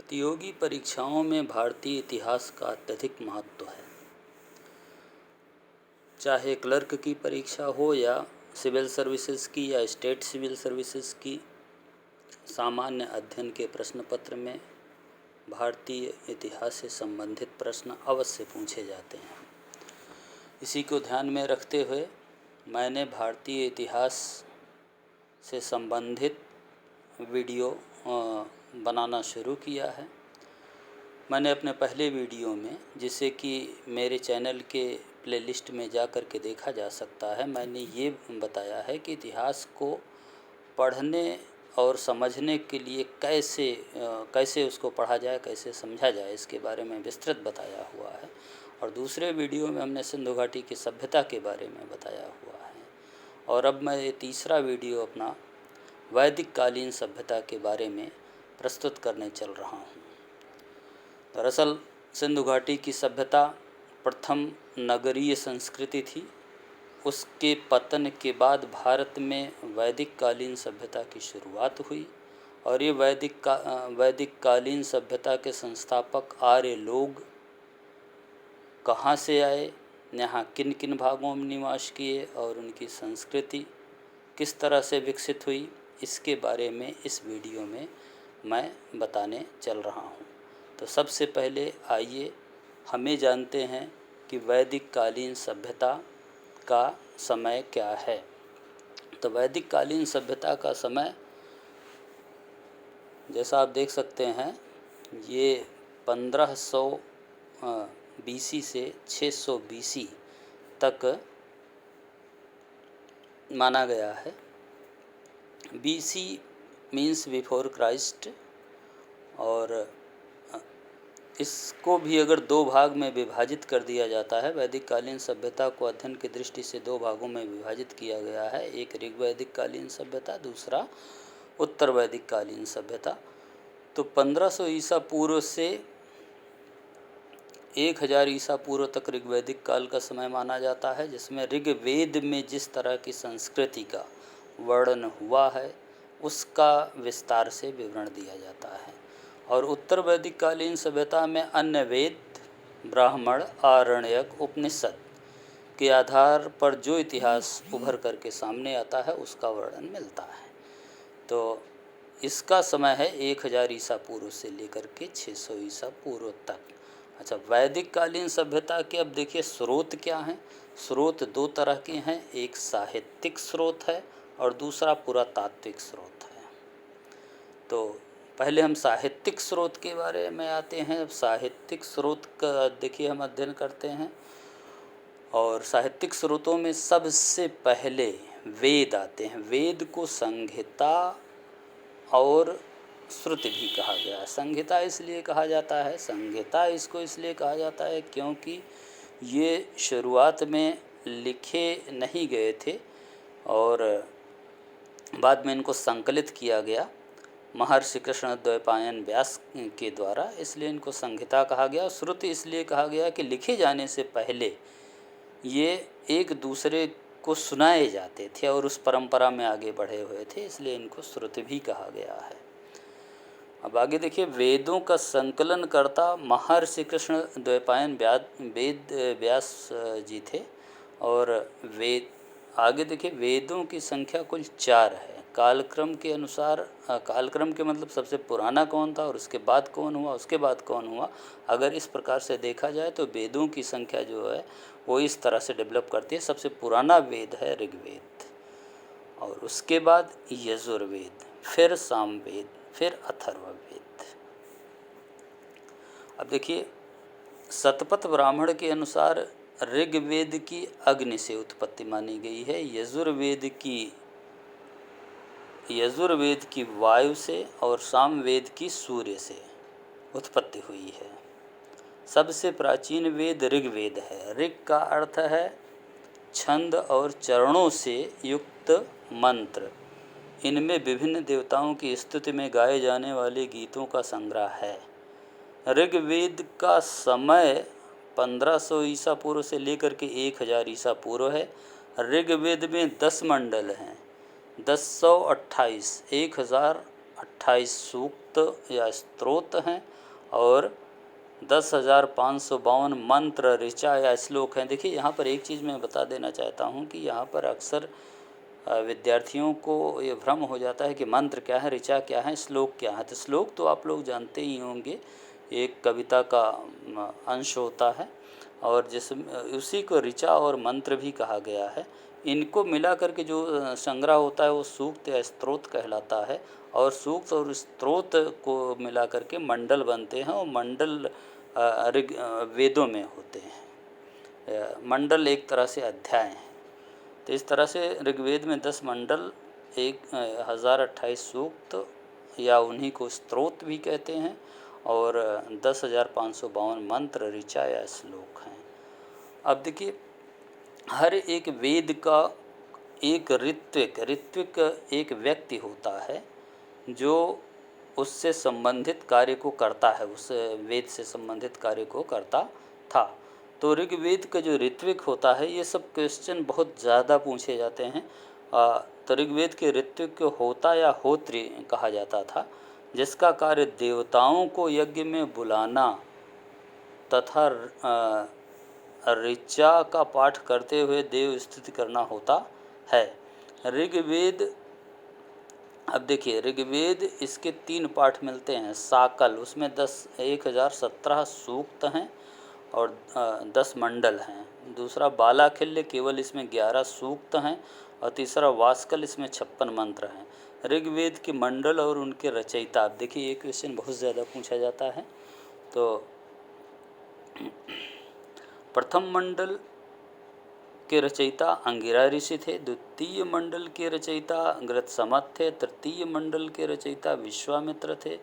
प्रतियोगी परीक्षाओं में भारतीय इतिहास का अत्यधिक महत्व है। चाहे क्लर्क की परीक्षा हो या सिविल सर्विसेज की या स्टेट सिविल सर्विसेज की, सामान्य अध्ययन के प्रश्न पत्र में भारतीय इतिहास से संबंधित प्रश्न अवश्य पूछे जाते हैं। इसी को ध्यान में रखते हुए मैंने भारतीय इतिहास से संबंधित वीडियो बनाना शुरू किया है। मैंने अपने पहले वीडियो में, जिसे कि मेरे चैनल के प्लेलिस्ट में जा कर के देखा जा सकता है, मैंने ये बताया है कि इतिहास को पढ़ने और समझने के लिए कैसे उसको पढ़ा जाए, कैसे समझा जाए, इसके बारे में विस्तृत बताया हुआ है। और दूसरे वीडियो में हमने सिंधु घाटी की सभ्यता के बारे में बताया हुआ है। और अब मैं ये तीसरा वीडियो अपना वैदिक कालीन सभ्यता के बारे में प्रस्तुत करने चल रहा हूँ। दरअसल सिंधु घाटी की सभ्यता प्रथम नगरीय संस्कृति थी। उसके पतन के बाद भारत में वैदिक कालीन सभ्यता की शुरुआत हुई और ये वैदिक कालीन सभ्यता के संस्थापक आर्य लोग कहाँ से आए, यहाँ किन किन भागों में निवास किए और उनकी संस्कृति किस तरह से विकसित हुई, इसके बारे में इस वीडियो में मैं बताने चल रहा हूँ। तो सबसे पहले आइए हमें जानते हैं कि वैदिक कालीन सभ्यता का समय क्या है। तो वैदिक कालीन सभ्यता का समय, जैसा आप देख सकते हैं, ये 1500 BC से 600 BC तक माना गया है। BC मीन्स बिफोर क्राइस्ट, और इसको भी अगर दो भाग में विभाजित कर दिया जाता है, वैदिक कालीन सभ्यता को अध्ययन की दृष्टि से दो भागों में विभाजित किया गया है। एक ऋग्वैदिक कालीन सभ्यता, दूसरा उत्तर वैदिक कालीन सभ्यता। तो 1500 ईसा पूर्व से 1000 ईसा पूर्व तक ऋग्वैदिक काल का समय माना जाता है, जिसमें ऋग्वेद में जिस तरह की संस्कृति का वर्णन हुआ है उसका विस्तार से विवरण दिया जाता है। और उत्तर वैदिक कालीन सभ्यता में अन्य वेद, ब्राह्मण, आरण्यक, उपनिषद के आधार पर जो इतिहास उभर करके सामने आता है उसका वर्णन मिलता है। तो इसका समय है 1000 ईसा पूर्व से लेकर के 600 ईसा पूर्व तक। अच्छा, वैदिक कालीन सभ्यता के अब देखिए स्रोत क्या हैं। स्रोत दो तरह के हैं, एक साहित्यिक स्रोत है और दूसरा पुरातात्विक स्रोत है। तो पहले हम साहित्यिक स्रोत के बारे में आते हैं। साहित्यिक स्रोत का देखिए हम अध्ययन करते हैं, और साहित्यिक स्रोतों में सबसे पहले वेद आते हैं। वेद को संहिता और श्रुति भी कहा गया है। संहिता इसलिए कहा जाता है, संहिता इसको इसलिए कहा जाता है क्योंकि ये शुरुआत में लिखे नहीं गए थे और बाद में इनको संकलित किया गया महर्षि कृष्णद्वैपायन व्यास के द्वारा, इसलिए इनको संहिता कहा गया। श्रुति इसलिए कहा गया कि लिखे जाने से पहले ये एक दूसरे को सुनाए जाते थे और उस परंपरा में आगे बढ़े हुए थे, इसलिए इनको श्रुति भी कहा गया है। अब आगे देखिए, वेदों का संकलन करता महर्षि कृष्णद्वैपायन वेद व्यास जी थे। और वेद आगे देखिए, वेदों की संख्या कुल 4 है। कालक्रम के अनुसार, कालक्रम के मतलब सबसे पुराना कौन था और उसके बाद कौन हुआ, उसके बाद कौन हुआ, अगर इस प्रकार से देखा जाए तो वेदों की संख्या जो है वो इस तरह से डेवलप करती है। सबसे पुराना वेद है ऋग्वेद, और उसके बाद यजुर्वेद, फिर सामवेद, फिर अथर्ववेद। अब देखिए, शतपथ ब्राह्मण के अनुसार ऋग्वेद की अग्नि से उत्पत्ति मानी गई है, यजुर्वेद की वायु से और सामवेद की सूर्य से उत्पत्ति हुई है। सबसे प्राचीन वेद ऋग्वेद है। ऋग का अर्थ है छंद और चरणों से युक्त मंत्र। इनमें विभिन्न देवताओं की स्तुति में गाए जाने वाले गीतों का संग्रह है। ऋग्वेद का समय 1500 ईसा पूर्व से लेकर के 1000 ईसा पूर्व है। ऋग्वेद में 10 मंडल हैं, 1028 28 सूक्त या स्तोत्र हैं और 10,552 मंत्र, ऋचा या श्लोक हैं। देखिए यहाँ पर एक चीज़ मैं बता देना चाहता हूँ कि यहाँ पर अक्सर विद्यार्थियों को ये भ्रम हो जाता है कि मंत्र क्या है, ऋचा क्या है, श्लोक क्या है। तो श्लोक तो आप लोग जानते ही होंगे, एक कविता का अंश होता है और उसी को ऋचा और मंत्र भी कहा गया है। इनको मिला करके जो संग्रह होता है वो सूक्त या स्तोत्र कहलाता है और सूक्त और स्तोत्र को मिला करके मंडल बनते हैं और मंडल ऋग वेदों में होते हैं। मंडल एक तरह से अध्याय हैं। तो इस तरह से ऋग्वेद में 10 मंडल, 1028 सूक्त या उन्हीं को स्तोत्र भी कहते हैं और 10,552 मंत्र, ऋचा या श्लोक हैं। अब देखिए हर एक वेद का एक ऋत्विक एक व्यक्ति होता है जो उससे संबंधित कार्य को करता है, उस वेद से संबंधित कार्य को करता था। तो ऋग्वेद का जो ऋत्विक होता है, ये सब क्वेश्चन बहुत ज़्यादा पूछे जाते हैं। तो ऋग्वेद के ऋत्विक होता या होत्री कहा जाता था, जिसका कार्य देवताओं को यज्ञ में बुलाना तथा ऋचा का पाठ करते हुए देव स्तुति करना होता है। ऋग्वेद, अब देखिए ऋग्वेद इसके 3 पाठ मिलते हैं। साकल, उसमें 1017 सूक्त हैं और 10 मंडल हैं। दूसरा बालाखिल्य, केवल इसमें 11 सूक्त हैं और तीसरा वास्कल, इसमें 56 मंत्र हैं। ऋग्वेद के मंडल और उनके रचयिता, अब देखिए ये क्वेश्चन बहुत ज़्यादा पूछा जाता है। तो प्रथम मंडल के रचयिता अंगिरा ऋषि थे, द्वितीय मंडल के रचयिता गृत्समत थे, तृतीय मंडल के रचयिता विश्वामित्र थे,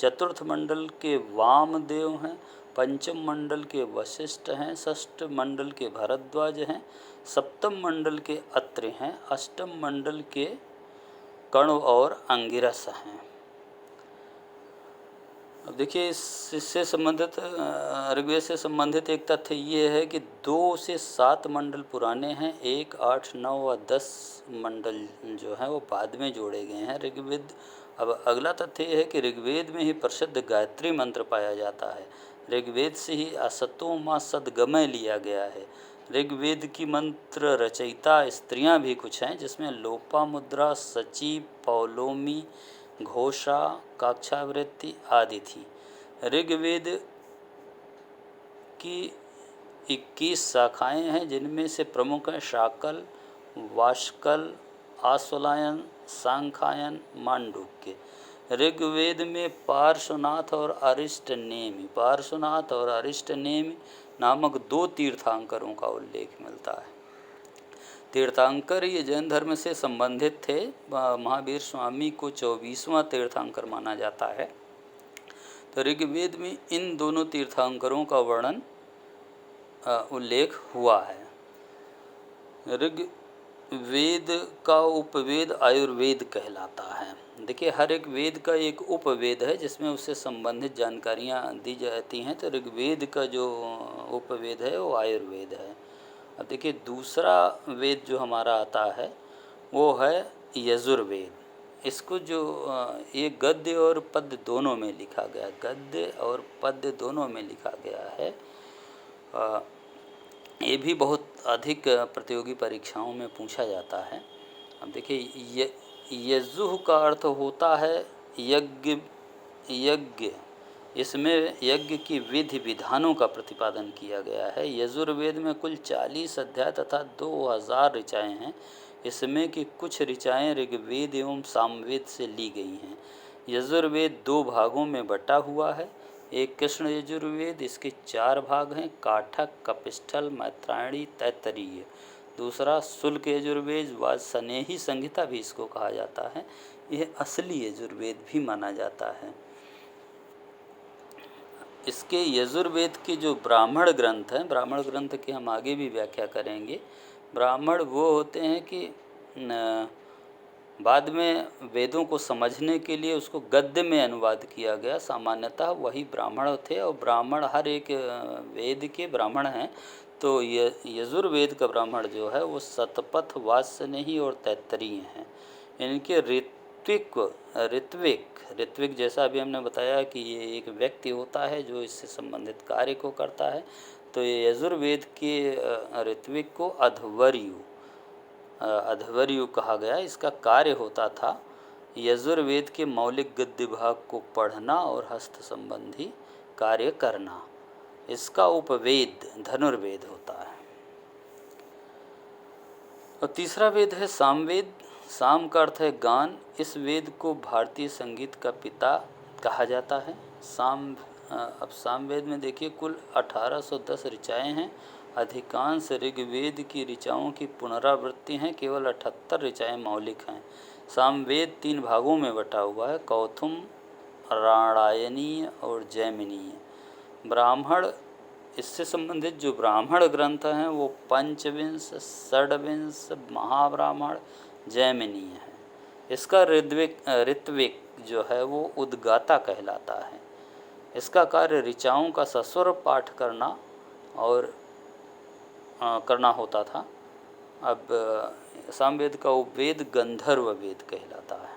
चतुर्थ मंडल के वामदेव हैं, पंचम मंडल के वशिष्ठ हैं, षष्ठ मंडल के भरद्वाज हैं, सप्तम मंडल के अत्रि हैं, अष्टम मंडल के कण्व और अंगिरस हैं। अब देखिए इससे संबंधित ऋग्वेद से संबंधित एक तथ्य ये है कि 2 से 7 मंडल पुराने हैं, 1, 8, 9 व 10 मंडल जो हैं वो बाद में जोड़े गए हैं ऋग्वेद। अब अगला तथ्य ये है कि ऋग्वेद में ही प्रसिद्ध गायत्री मंत्र पाया जाता है। ऋग्वेद से ही असतो मा सद्गमय लिया गया है। ऋग्वेद की मंत्र रचयिता स्त्रियां भी कुछ हैं, जिसमें लोपामुद्रा, सची, पौलोमी, घोषा, काक्षावृत्ति आदि थी। ऋग्वेद की 21 शाखाएं हैं, जिनमें से प्रमुख हैं शाकल, वाष्कल, आश्वलायन, सांख्यायन, मांडूक्य। ऋग्वेद में पार्श्वनाथ और अरिष्टनेमि नामक 2 तीर्थंकरों का उल्लेख मिलता है। तीर्थंकर ये जैन धर्म से संबंधित थे। महावीर स्वामी को 24वां तीर्थंकर माना जाता है। तो ऋग्वेद में इन दोनों तीर्थंकरों का वर्णन उल्लेख हुआ है। ऋग्वेद का उपवेद आयुर्वेद कहलाता है। देखिए हर एक वेद का एक उपवेद है जिसमें उससे संबंधित जानकारियाँ दी जाती हैं। तो ऋग्वेद का जो उपवेद है वो आयुर्वेद है। अब देखिए दूसरा वेद जो हमारा आता है वो है यजुर्वेद। इसको जो ये गद्य और पद्य दोनों में लिखा गया, गद्य और पद्य दोनों में लिखा गया है। ये भी बहुत अधिक प्रतियोगी परीक्षाओं में पूछा जाता है। अब देखिए यजुः का अर्थ होता है यज्ञ। इसमें यज्ञ की विधि विधानों का प्रतिपादन किया गया है। यजुर्वेद में कुल 40 अध्याय तथा 2000 ऋचाएँ हैं। इसमें कि कुछ ऋचाएँ ऋग्वेद एवं सामवेद से ली गई हैं। यजुर्वेद 2 भागों में बटा हुआ है। एक कृष्ण यजुर्वेद, इसके 4 भाग हैं, काठक, कपिस्थल, मैत्रायणी, तैत्तरीय। दूसरा शुल्क यजुर्वेद व स्नेही संहिता भी इसको कहा जाता है। यह असली यजुर्वेद भी माना जाता है। इसके यजुर्वेद के जो ब्राह्मण ग्रंथ हैं, ब्राह्मण ग्रंथ की हम आगे भी व्याख्या करेंगे। ब्राह्मण वो होते हैं कि बाद में वेदों को समझने के लिए उसको गद्य में अनुवाद किया गया। सामान्यतः वही ब्राह्मण थे और ब्राह्मण हर एक वेद के ब्राह्मण हैं। तो यजुर्वेद का ब्राह्मण जो है वो शतपथ, वात्स्यनेही और तैत्तरीय हैं। इनके ऋत्विक ऋत्विक ऋत्विक जैसा अभी हमने बताया कि ये एक व्यक्ति होता है जो इससे संबंधित कार्य को करता है। तो ये यजुर्वेद के ऋत्विक को अध्वर्यु कहा गया। इसका कार्य होता था यजुर्वेद के मौलिक गद्य भाग को पढ़ना और हस्त संबंधी कार्य करना। इसका उपवेद धनुर्वेद होता है। और तीसरा वेद है सामवेद। साम का अर्थ है गान। इस वेद को भारतीय संगीत का पिता कहा जाता है। अब सामवेद में देखिए कुल 1810 ऋचाएँ हैं। अधिकांश ऋग्वेद की ऋचाओं की पुनरावृत्ति हैं, केवल 78 ऋचाएँ मौलिक हैं। सामवेद 3 भागों में बटा हुआ है, कौथुम, राणायनीय और जैमिनीय। ब्राह्मण, इससे संबंधित जो ब्राह्मण ग्रंथ हैं वो पंचविंश, षड्विंश, महाब्राह्मण, जैमिनीय है। इसका ऋत्विक जो है वो उद्गाता कहलाता है। इसका कार्य ऋचाओं का सस्वर पाठ करना और करना होता था। अब सामवेद का उपवेद गंधर्व वेद कहलाता है।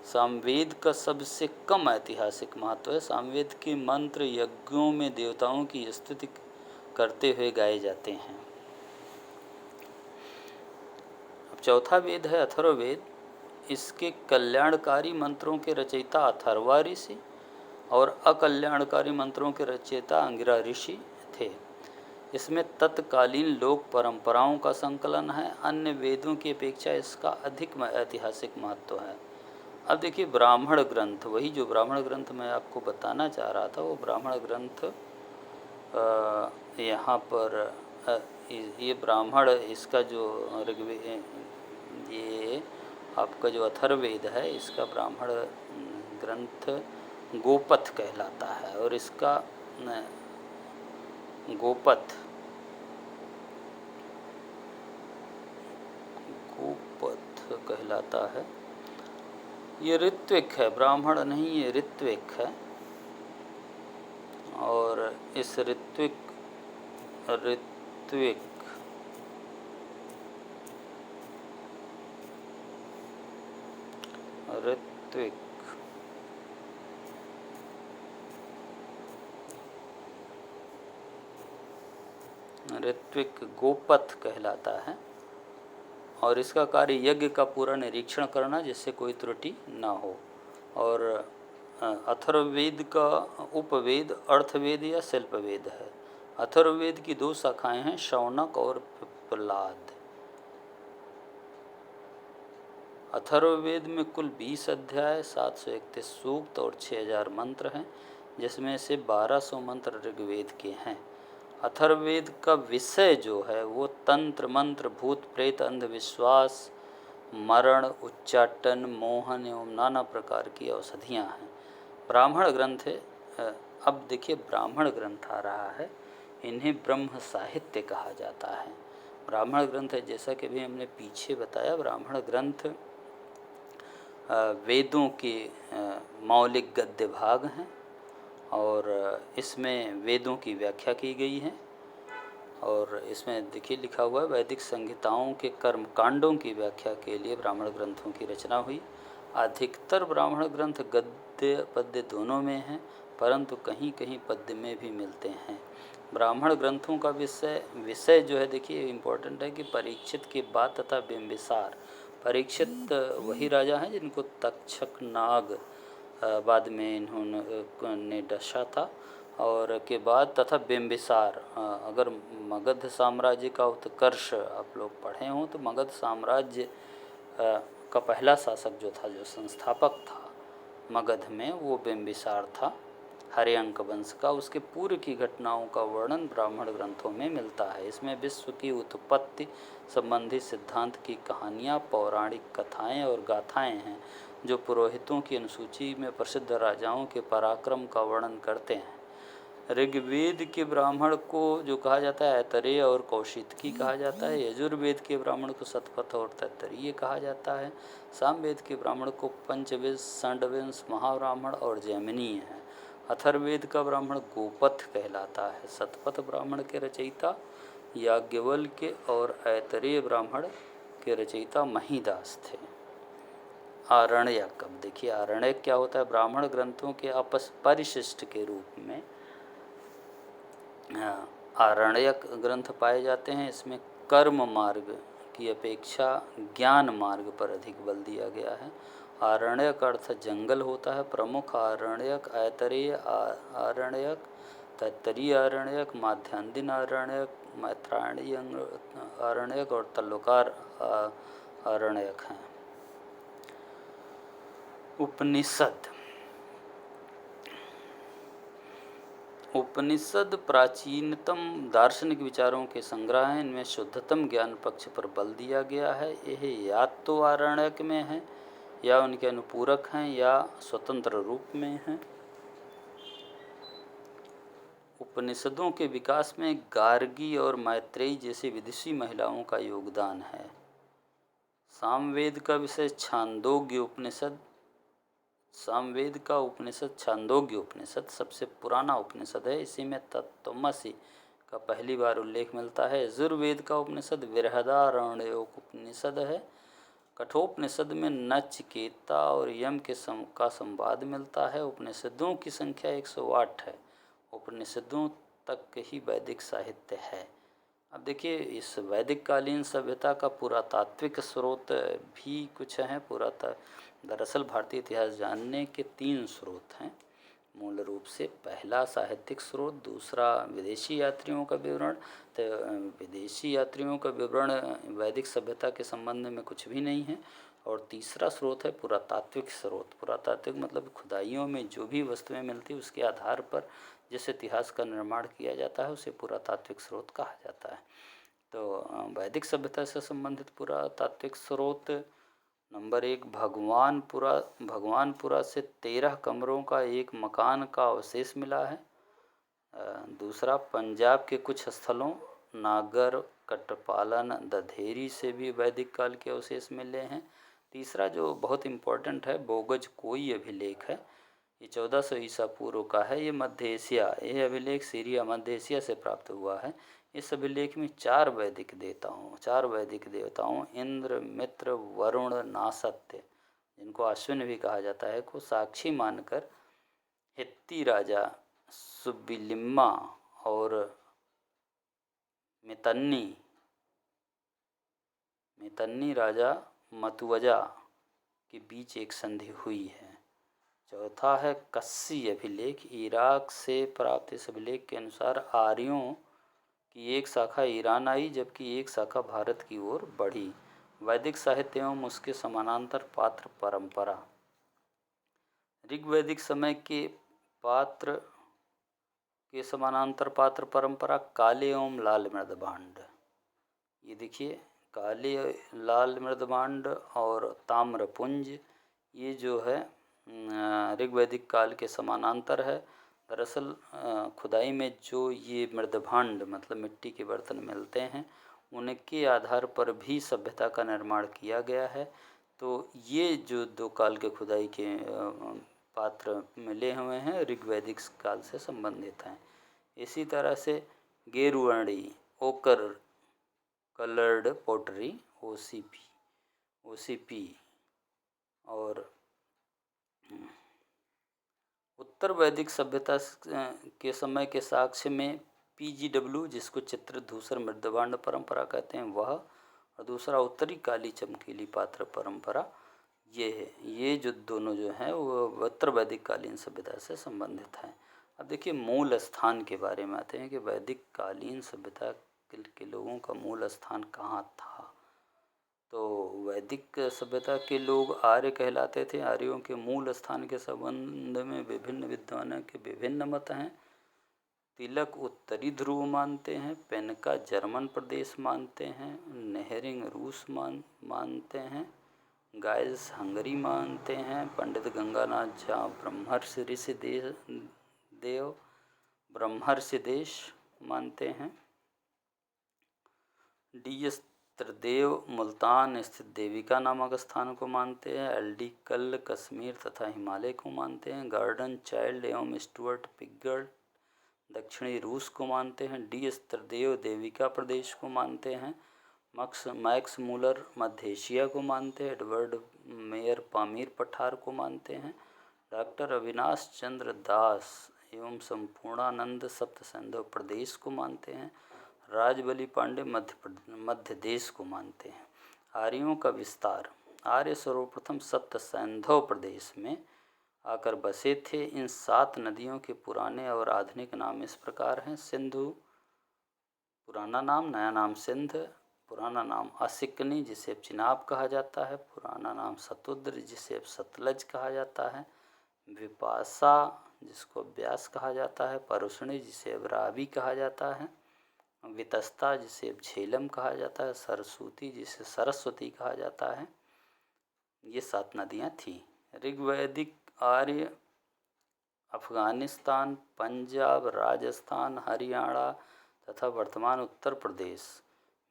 सामवेद का सबसे कम ऐतिहासिक महत्व है। सामवेद के मंत्र यज्ञों में देवताओं की स्तुति करते हुए गाए जाते हैं। अब चौथा वेद है अथर्ववेद। इसके कल्याणकारी मंत्रों के रचयिता अथर्वा ऋषि और अकल्याणकारी मंत्रों के रचयिता अंगिरा ऋषि थे। इसमें तत्कालीन लोक परंपराओं का संकलन है। अन्य वेदों की अपेक्षा इसका अधिक ऐतिहासिक महत्व है। अब देखिए ब्राह्मण ग्रंथ, वही जो ब्राह्मण ग्रंथ मैं आपको बताना चाह रहा था, वो ब्राह्मण ग्रंथ यहाँ पर ये ब्राह्मण, इसका जो ऋग्वेद, ये आपका जो अथर्ववेद है, इसका ब्राह्मण ग्रंथ गोपथ कहलाता है। और इसका गोपथ कहलाता है। ये ऋत्विक है, ब्राह्मण नहीं, ये ऋत्विक है। और इस ऋत्विक गोपथ कहलाता है। और इसका कार्य यज्ञ का पूरा निरीक्षण करना जिससे कोई त्रुटि ना हो। और अथर्ववेद का उपवेद अर्थवेद या शिल्पवेद है। अथर्ववेद की 2 शाखाएं हैं, शौनक और पिप्पलाद। अथर्ववेद में कुल 20 अध्याय, 731 सूक्त और 6000 मंत्र हैं, जिसमें से 1200 मंत्र ऋग्वेद के हैं। अथर्ववेद का विषय जो है वो तंत्र, मंत्र, भूत प्रेत, अंधविश्वास, मरण, उच्चाटन, मोहन एवं नाना प्रकार की औषधियाँ हैं। ब्राह्मण ग्रंथ है। अब देखिए ब्राह्मण ग्रंथ आ रहा है, इन्हें ब्रह्म साहित्य कहा जाता है। ब्राह्मण ग्रंथ है, जैसा कि भी हमने पीछे बताया, ब्राह्मण ग्रंथ वेदों के मौलिक गद्य भाग हैं और इसमें वेदों की व्याख्या की गई है। और इसमें देखिए लिखा हुआ है, वैदिक संहिताओं के कर्म कांडों की व्याख्या के लिए ब्राह्मण ग्रंथों की रचना हुई। अधिकतर ब्राह्मण ग्रंथ गद्य पद्य दोनों में हैं, परंतु कहीं कहीं पद्य में भी मिलते हैं। ब्राह्मण ग्रंथों का विषय जो है, देखिए इम्पोर्टेंट है कि परीक्षित के बाद तथा बिंबिसार। परीक्षित वही राजा हैं जिनको तक्षक नाग बाद में इन्होंने डसा था, और के बाद तथा बिंबिसार। अगर मगध साम्राज्य का उत्कर्ष आप लोग पढ़े हों तो मगध साम्राज्य का पहला शासक जो था, जो संस्थापक था मगध में, वो बिंबिसार था, हर्यंक वंश का। उसके पूर्व की घटनाओं का वर्णन ब्राह्मण ग्रंथों में मिलता है। इसमें विश्व की उत्पत्ति संबंधी सिद्धांत की कहानियाँ, पौराणिक कथाएँ और गाथाएँ हैं, जो पुरोहितों की अनुसूची में प्रसिद्ध राजाओं के पराक्रम का वर्णन करते हैं। ऋग्वेद के ब्राह्मण को जो कहा जाता है ऐतरेय और कौशितकी कहा जाता है। यजुर्वेद के ब्राह्मण को शतपथ और तैत्तरीय कहा जाता है। सामवेद के ब्राह्मण को पंचविंश, षड्विंश, महाब्राह्मण और जैमिनीय है। अथर्ववेद का ब्राह्मण गोपथ कहलाता है। शतपथ ब्राह्मण के रचयिता याज्ञवल्क्य और ऐतरेय ब्राह्मण के रचयिता महीदास थे। आरण्यक। अब देखिए आरण्यक क्या होता है, ब्राह्मण ग्रंथों के परिशिष्ट के रूप में आरण्यक ग्रंथ पाए जाते हैं। इसमें कर्म मार्ग की अपेक्षा ज्ञान मार्ग पर अधिक बल दिया गया है। आरण्यक अर्थ जंगल होता है। प्रमुख आरण्यक ऐतरेय आरण्यक, तैत्तरीय आरण्यक, माध्यान्दिन आरण्यक, मैत्रायणी आरण्यक और तल्लोकार आरण्यक हैं। उपनिषद। उपनिषद प्राचीनतम दार्शनिक विचारों के संग्रह हैं। इनमें शुद्धतम ज्ञान पक्ष पर बल दिया गया है। यह या तो आरण्यक में है या उनके अनुपूरक हैं या स्वतंत्र रूप में हैं। उपनिषदों के विकास में गार्गी और मैत्रेयी जैसी विदुषी महिलाओं का योगदान है। सामवेद का विषय छांदोग्य उपनिषद। सामवेद का उपनिषद छांदोग्य उपनिषद सबसे पुराना उपनिषद है। इसी में तत्त्वमसि का पहली बार उल्लेख मिलता है। यजुर्वेद का उपनिषद बृहदारण्यक उपनिषद है। कठोपनिषद में नचिकेता और यम का संवाद मिलता है। उपनिषदों की संख्या 108 है। उपनिषदों तक ही वैदिक साहित्य है। अब देखिए इस वैदिक कालीन सभ्यता का पुरातात्विक स्रोत भी कुछ हैं। दरअसल भारतीय इतिहास जानने के 3 स्रोत हैं मूल रूप से। पहला साहित्यिक स्रोत, दूसरा विदेशी यात्रियों का विवरण। तो विदेशी यात्रियों का विवरण वैदिक सभ्यता के संबंध में कुछ भी नहीं है। और तीसरा स्रोत है पुरातात्विक स्रोत। पुरातात्विक मतलब खुदाइयों में जो भी वस्तुएं मिलती उसके आधार पर जिस इतिहास का निर्माण किया जाता है उसे पुरातात्विक स्रोत कहा जाता है। तो वैदिक सभ्यता से संबंधित पुरातात्विक स्रोत नंबर 1 भगवानपुरा से 13 कमरों का एक मकान का अवशेष मिला है। दूसरा पंजाब के कुछ स्थलों नागर, कटपालन, दधेरी से भी वैदिक काल के अवशेष मिले हैं। तीसरा जो बहुत इम्पोर्टेंट है बोगज कोई अभिलेख है। ये 1400 ईसा पूर्व का है। ये मध्य एशिया, यह अभिलेख सीरिया मध्य एशिया से प्राप्त हुआ है। इस अभिलेख में 4 वैदिक देवताओं इंद्र, मित्र, वरुण, नासत्य, जिनको अश्विन भी कहा जाता है, को साक्षी मानकर हित्ती राजा सुबिलिम्मा और मितन्नी राजा मतुवजा के बीच एक संधि हुई है। चौथा है कस्सी अभिलेख। इराक से प्राप्त इस अभिलेख के अनुसार आर्यों की एक शाखा ईरान आई जबकि एक शाखा भारत की ओर बढ़ी। वैदिक साहित्य एवं उसके समानांतर पात्र परंपरा। ऋग्वैदिक समय के पात्र के समानांतर पात्र परंपरा काले एवं लाल मृदभांड। ये देखिए काले लाल मृदभांड और ताम्रपुंज, ये जो है ऋग्वैदिक काल के समानांतर है। दरअसल खुदाई में जो ये मृदभांड मतलब मिट्टी के बर्तन मिलते हैं उनके आधार पर भी सभ्यता का निर्माण किया गया है। तो ये जो 2 काल के खुदाई के पात्र मिले हुए हैं ऋग्वैदिक काल से संबंधित हैं। इसी तरह से गेरुवर्णी ओकर कलर्ड पोटरी ओसीपी और उत्तर वैदिक सभ्यता के समय के साक्ष्य में PGW, जिसको चित्र धूसर मृदभांड परंपरा कहते हैं, वह और दूसरा उत्तरी काली चमकीली पात्र परंपरा, ये है। ये जो दोनों जो हैं वो उत्तर वैदिक कालीन सभ्यता से संबंधित हैं। अब देखिए मूल स्थान के बारे में आते हैं कि वैदिक कालीन सभ्यता के लोगों का मूल स्थान कहाँ था। तो वैदिक सभ्यता के लोग आर्य कहलाते थे। आर्यों के मूल स्थान के संबंध में विभिन्न विद्वानों के विभिन्न मत हैं। तिलक उत्तरी ध्रुव मानते हैं, पेनका जर्मन प्रदेश मानते हैं, नेहरिंग रूस मानते हैं, गाइल्स हंगरी मानते हैं, पंडित गंगानाथ झा ब्रह्मर्षि देश मानते हैं, DS त्रिदेव मुल्तान स्थित देविका नामक स्थान को मानते हैं, LD कल कश्मीर तथा हिमालय को मानते हैं, गार्डन चाइल्ड एवं स्टुअर्ट पिगर्ड दक्षिणी रूस को मानते हैं, DS त्रिदेव देविका प्रदेश को मानते हैं, मैक्स मूलर मध्य एशिया को मानते हैं, एडवर्ड मेयर पामीर पठार को मानते हैं। डॉक्टर अविनाश चंद्र दास एवं संपूर्णानंद सप्त सैंधव प्रदेश को मानते हैं। राजबली पांडे मध्य देश को मानते हैं। आर्यों का विस्तार। आर्य सर्वप्रथम सप्त सैंधव प्रदेश में आकर बसे थे। इन 7 नदियों के पुराने और आधुनिक नाम इस प्रकार हैं। सिंधु पुराना नाम, नया नाम सिंध, पुराना नाम असिकनी जिसे अब चिनाब कहा जाता है, पुराना नाम सतुद्र जिसे अब सतलज कहा जाता है, विपाशा जिसको ब्यास कहा जाता है, परुषणी जिसे अब रावी कहा जाता है, वितस्ता जिसे अब झेलम कहा जाता है, सरस्वती जिसे सरस्वती कहा जाता है। ये 7 नदियाँ थीं। ऋग्वैदिक आर्य अफगानिस्तान, पंजाब, राजस्थान, हरियाणा तथा वर्तमान उत्तर प्रदेश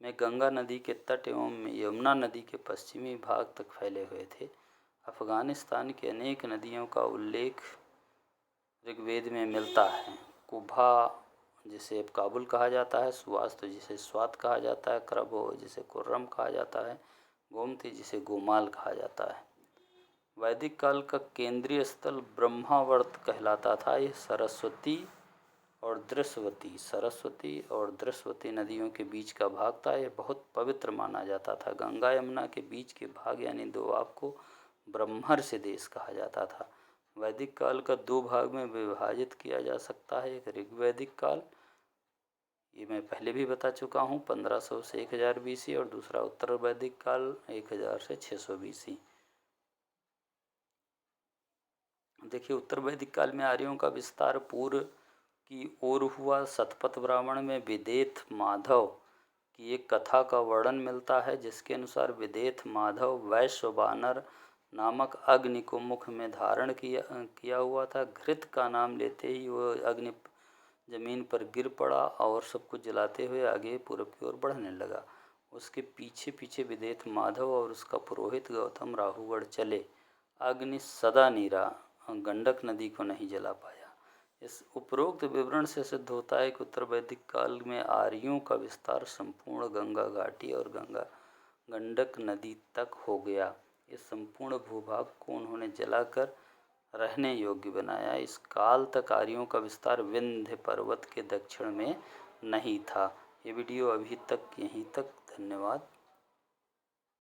में गंगा नदी के तट एवं यमुना नदी के पश्चिमी भाग तक फैले हुए थे। अफगानिस्तान की अनेक नदियों का उल्लेख ऋग्वेद में मिलता है। कुभा जिसे अब काबुल कहा जाता है, सुवास्त जिसे स्वात कहा जाता है, क्रभो जिसे कुर्रम कहा जाता है, गोमती जिसे गोमाल कहा जाता है। वैदिक काल का केंद्रीय स्थल ब्रह्मावर्त कहलाता था। यह सरस्वती और दृश्यवती नदियों के बीच का भाग था। यह बहुत पवित्र माना जाता था। गंगा यमुना के बीच के भाग यानी दोआब को ब्रह्मर्षि देश कहा जाता था। वैदिक काल का 2 भाग में विभाजित किया जा सकता है। एक ऋग्वैदिक काल, ये मैं पहले भी बता चुका हूँ, 1500 से 1000 BC, और दूसरा उत्तर वैदिक काल 1000 से 600 BC। देखिए, उत्तर वैदिक काल में आर्यों का विस्तार पूर्व की ओर हुआ। शतपथ ब्राह्मण में विदेथ माधव की एक कथा का वर्णन मिलता है, जिसके अनुसार विदेथ माधव वैश्व वानर नामक अग्नि को मुख में धारण किया हुआ था। घृत का नाम लेते ही वह अग्नि जमीन पर गिर पड़ा और सबको जलाते हुए आगे पूरब की ओर बढ़ने लगा। उसके पीछे पीछे विदेथ माधव और उसका पुरोहित गौतम राहुगढ़ चले। अग्नि सदा नीरा गंडक नदी को नहीं जला पाया। इस उपरोक्त विवरण से सिद्ध होता है कि उत्तर वैदिक काल में आर्यों का विस्तार संपूर्ण गंगा घाटी और गंडक नदी तक हो गया। इस संपूर्ण भूभाग को उन्होंने जलाकर रहने योग्य बनाया। इस काल तक आर्यों का विस्तार विंध्य पर्वत के दक्षिण में नहीं था। ये वीडियो अभी तक यहीं तक। धन्यवाद।